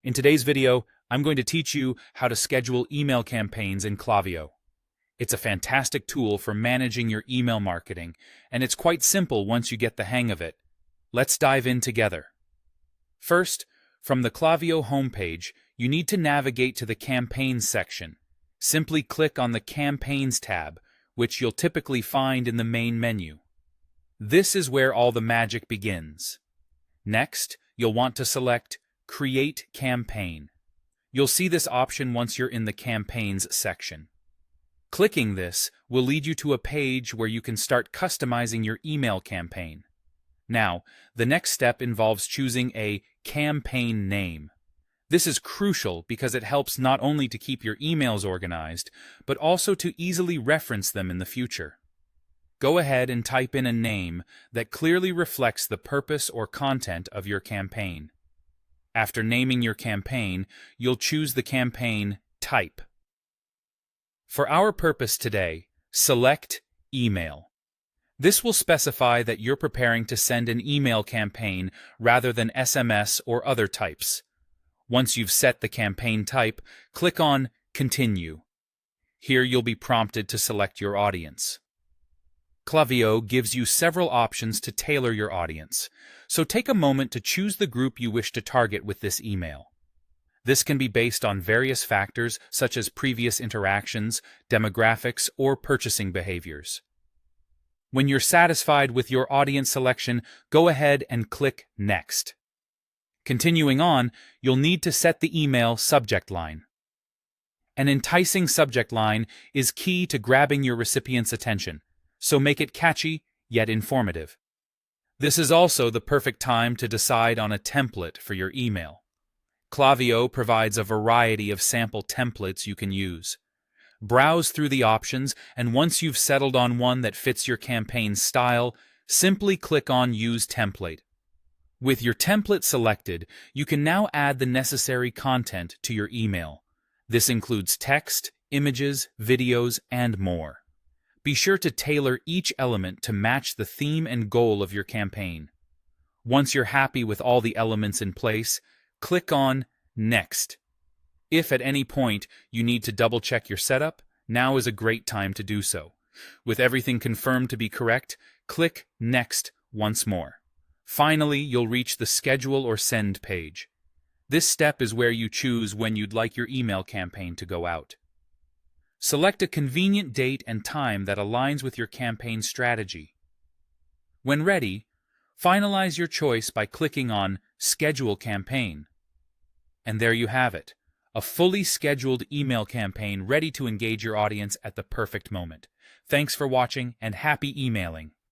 In today's video, I'm going to teach you how to schedule email campaigns in Klaviyo. It's a fantastic tool for managing your email marketing, and it's quite simple once you get the hang of it. Let's dive in together. First, from the Klaviyo homepage, you need to navigate to the Campaigns section. Simply click on the Campaigns tab, which you'll typically find in the main menu. This is where all the magic begins. Next, you'll want to select Create Campaign. You'll see this option once you're in the Campaigns section. Clicking this will lead you to a page where you can start customizing your email campaign. Now, the next step involves choosing a campaign name. This is crucial because it helps not only to keep your emails organized, but also to easily reference them in the future. Go ahead and type in a name that clearly reflects the purpose or content of your campaign. After naming your campaign, you'll choose the campaign type. For our purpose today, select Email. This will specify that you're preparing to send an email campaign rather than SMS or other types. Once you've set the campaign type, click on Continue. Here you'll be prompted to select your audience. Klaviyo gives you several options to tailor your audience, so take a moment to choose the group you wish to target with this email. This can be based on various factors such as previous interactions, demographics, or purchasing behaviors. When you're satisfied with your audience selection, go ahead and click Next. Continuing on, you'll need to set the email subject line. An enticing subject line is key to grabbing your recipient's attention, so make it catchy yet informative. This is also the perfect time to decide on a template for your email. Klaviyo provides a variety of sample templates you can use. Browse through the options, and once you've settled on one that fits your campaign style, simply click on Use Template. With your template selected, you can now add the necessary content to your email. This includes text, images, videos, and more. Be sure to tailor each element to match the theme and goal of your campaign. Once you're happy with all the elements in place, click on Next. If at any point you need to double-check your setup, now is a great time to do so. With everything confirmed to be correct, click Next once more. Finally, you'll reach the Schedule or Send page. This step is where you choose when you'd like your email campaign to go out. Select a convenient date and time that aligns with your campaign strategy. When ready, finalize your choice by clicking on Schedule Campaign. And there you have it, a fully scheduled email campaign ready to engage your audience at the perfect moment. Thanks for watching and happy emailing!